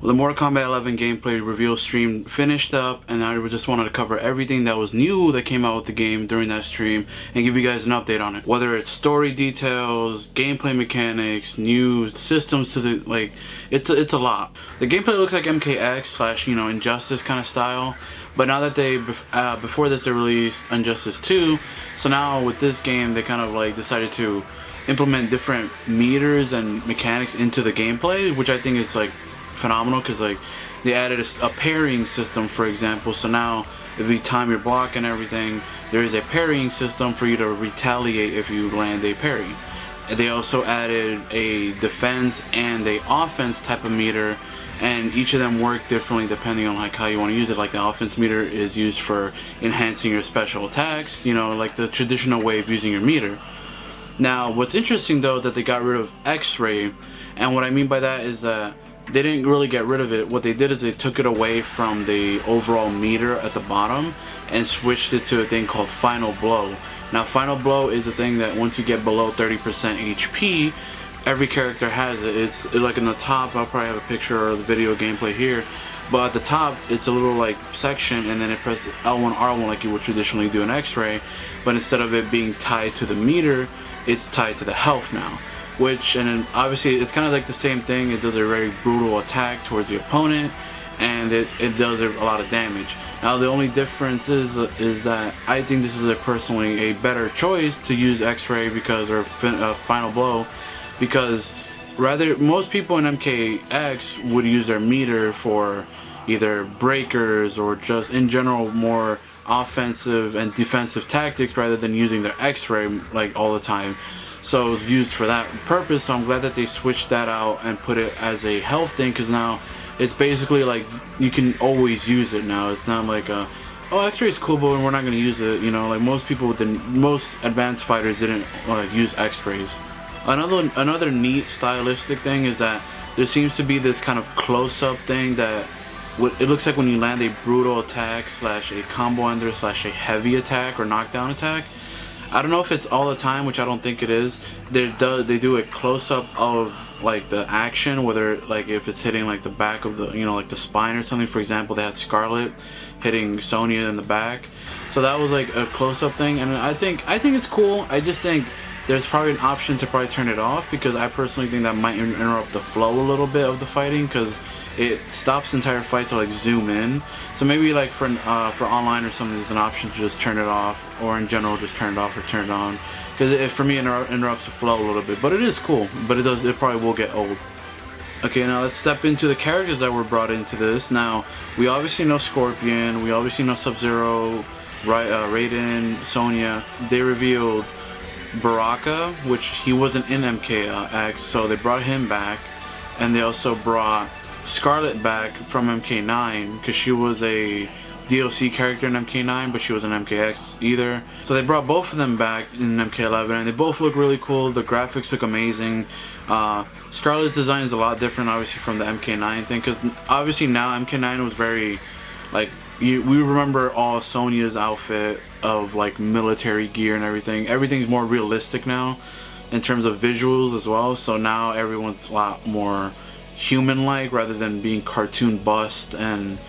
Well, the Mortal Kombat 11 gameplay reveal stream finished up, and I just wanted to cover everything that was new that came out with the game during that stream and give you guys an update on it. Whether it's story details, gameplay mechanics, new systems to the, it's a lot. The gameplay looks like MKX slash, Injustice kind of style, but now that before this they released Injustice 2, so now with this game they kind of decided to implement different meters and mechanics into the gameplay, which I think is phenomenal, because they added a parrying system, for example. So now if you time your block and everything, there is a parrying system for you to retaliate if you land a parry. And they also added a defense and a offense type of meter, and each of them work differently depending on how you want to use it. Like the offense meter is used for enhancing your special attacks, like the traditional way of using your meter. Now what's interesting though is that they got rid of X-ray, and what I mean by that is that they didn't really get rid of it. What they did is they took it away from the overall meter at the bottom and switched it to a thing called Final Blow. Now Final Blow is a thing that once you get below 30% HP, every character has it. It's like in the top, I'll probably have a picture or the video gameplay here, but at the top it's a little section, and then it presses L1 R1 like you would traditionally do in X-ray, but instead of it being tied to the meter, it's tied to the health now. And then obviously it's kind of like the same thing. It does a very brutal attack towards the opponent, and it does a lot of damage. Now the only difference is that I think this is personally a better choice to use X-ray or Final Blow, because most people in MKX would use their meter for either breakers or just in general more offensive and defensive tactics rather than using their X-ray all the time. So it was used for that purpose, so I'm glad that they switched that out and put it as a health thing, because now it's basically you can always use it now. It's not oh, X-ray is cool, but we're not going to use it, most people most advanced fighters didn't use X-rays. Another neat stylistic thing is that there seems to be this kind of close-up thing that it looks like when you land a brutal attack slash a combo ender slash a heavy attack or knockdown attack. I don't know if it's all the time, which I don't think it is. They do a close-up of the action, whether if it's hitting the back of the the spine or something. For example, they had Scarlet hitting Sonya in the back, so that was a close-up thing, and I think it's cool. I just think there's probably an option to probably turn it off, because I personally think that might interrupt the flow a little bit of the fighting, because it stops the entire fight to zoom in. So maybe for online or something, there's an option to just turn it off, or in general just turn it off or turn it on, because it for me interrupts the flow a little bit. But it is cool, but it probably will get old. Okay, now let's step into the characters that were brought into this. Now we obviously know Scorpion, we obviously know Sub-Zero, Raiden, Sonya. They revealed Baraka, which he wasn't in MKX, so they brought him back, and they also brought Scarlet back from MK9, because she was a DLC character in MK9, but she wasn't MKX either. So they brought both of them back in MK11, and they both look really cool. The graphics look amazing. Scarlet's design is a lot different, obviously, from the MK9 thing, because obviously now MK9 was very we remember all Sonya's outfit of military gear and everything. Everything's more realistic now in terms of visuals as well. So now everyone's a lot more human-like rather than being cartoon bust and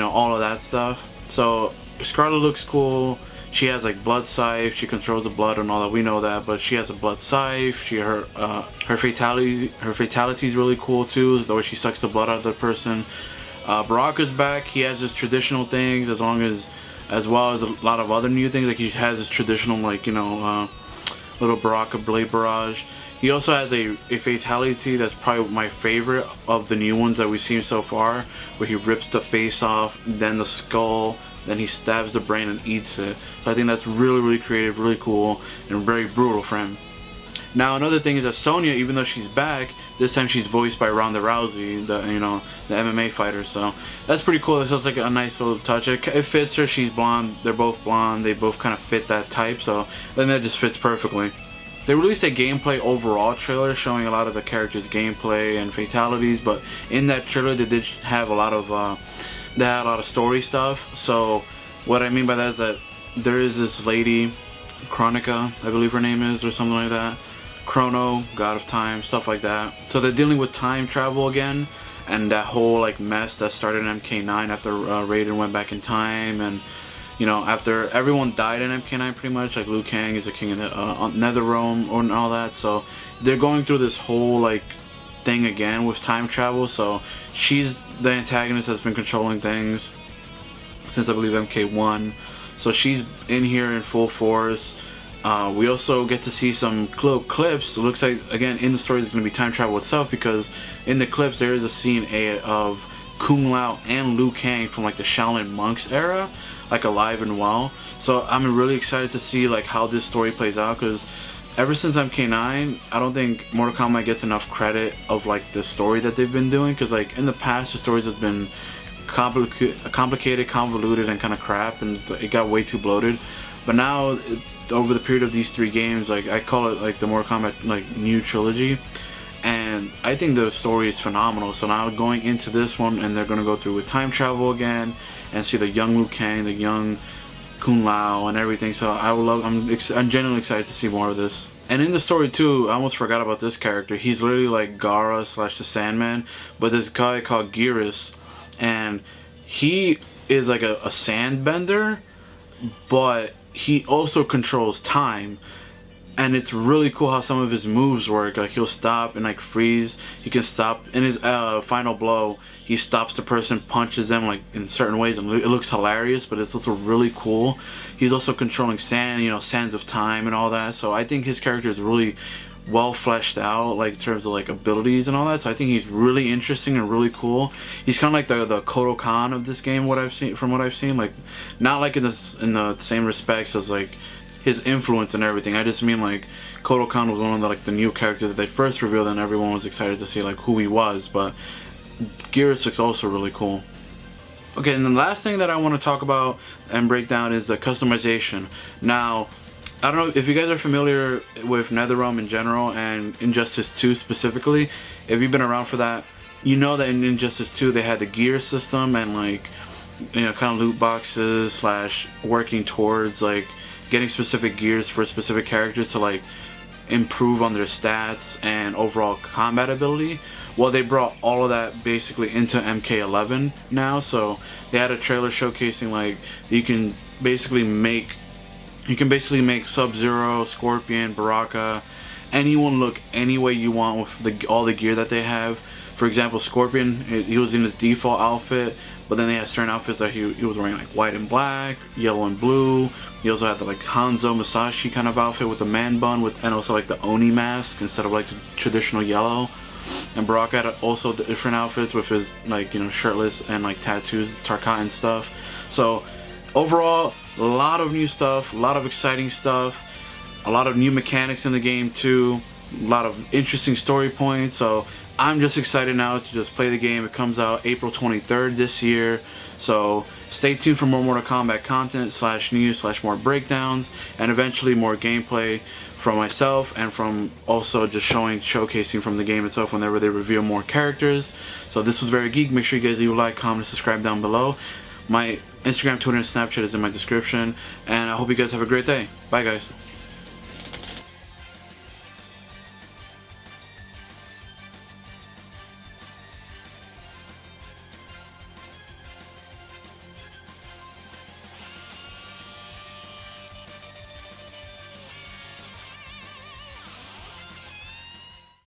all of that stuff. So Scarlet looks cool. She has blood scythe. She controls the blood and all that. We know that, but she has a blood scythe. Her fatality is really cool too. The way she sucks the blood out of the person. Baraka's back. He has his traditional things, as well as a lot of other new things. He has his traditional little Baraka blade barrage. He also has a fatality that's probably my favorite of the new ones that we've seen so far, where he rips the face off, then the skull, then he stabs the brain and eats it. So I think that's really, really creative, really cool, and very brutal for him. Now another thing is that Sonya, even though she's back, this time she's voiced by Ronda Rousey, the MMA fighter. So that's pretty cool. This looks like a nice little touch. It fits her. She's blonde. They're both blonde. They both kind of fit that type. So then that just fits perfectly. They released a gameplay overall trailer showing a lot of the characters' gameplay and fatalities, but in that trailer they did have a lot of story stuff. So what I mean by that is that there is this lady, Chronica, I believe her name is, or something like that. Chrono, God of Time, stuff like that. So they're dealing with time travel again, and that whole like mess that started in MK9 after Raiden went back in time, and you know, after everyone died in MK9 pretty much, like Liu Kang is the king of the Netherrealm and all that, so they're going through this whole like thing again with time travel. So she's the antagonist that's been controlling things since I believe MK1, so she's in here in full force. We also get to see some clips. It looks like, again, in the story there's going to be time travel itself, because in the clips there is a scene of Kung Lao and Liu Kang from like the Shaolin monks era, like alive and well. So I'm really excited to see like how this story plays out, because ever since MK9, I don't think Mortal Kombat gets enough credit of like the story that they've been doing, because like in the past the stories has been complicated, convoluted, and kind of crap, and it got way too bloated. But now, over the period of these 3 games, like I call it like the Mortal Kombat like new trilogy, and I think the story is phenomenal. So now going into this one, and they're gonna go through with time travel again, and see the young Liu Kang, the young Kung Lao, and everything. So I'm genuinely excited to see more of this. And in the story too, I almost forgot about this character. He's literally like Gara / the Sandman, but this guy called Geras, and he is like a sand bender, but he also controls time. And it's really cool how some of his moves work. Like he'll stop and like freeze. He can stop in his final blow. He stops the person, punches them like in certain ways, and it looks hilarious. But it's also really cool. He's also controlling sand, you know, sands of time and all that. So I think his character is really well fleshed out, like in terms of like abilities and all that. So I think he's really interesting and really cool. He's kind of like the Kodo Khan of this game. What I've seen, like not like in the same respects as like his influence and everything. I just mean like Kodo Khan was one of the like the new characters that they first revealed, and everyone was excited to see like who he was. But Geras looks also really cool. Okay, and the last thing that I want to talk about and break down is the customization. Now, I don't know if you guys are familiar with Netherrealm in general and Injustice 2 specifically. If you've been around for that, you know that in Injustice 2 they had the gear system, and like, you know, kind of loot boxes / working towards like getting specific gears for specific characters to like improve on their stats and overall combat ability. Well, they brought all of that basically into MK11 now. So they had a trailer showcasing like you can basically make Sub-Zero, Scorpion, Baraka, anyone look any way you want with all the gear that they have. For example, Scorpion, he was in his default outfit, but then they had certain outfits that he was wearing like white and black, yellow and blue. He also had the like Hanzo Masashi kind of outfit with the man bun and also like the Oni mask instead of like the traditional yellow. And Baraka had also different outfits with his like, you know, shirtless and like tattoos, Tarkat and stuff. So overall, a lot of new stuff, a lot of exciting stuff, a lot of new mechanics in the game too, a lot of interesting story points. So I'm just excited now to just play the game. It comes out April 23rd this year. So stay tuned for more Mortal Kombat content / news / more breakdowns, and eventually more gameplay from myself, and from also just showcasing from the game itself whenever they reveal more characters. So this was Very Geek. Make sure you guys leave a like, comment, and subscribe down below. My Instagram, Twitter, and Snapchat is in my description, and I hope you guys have a great day. Bye guys.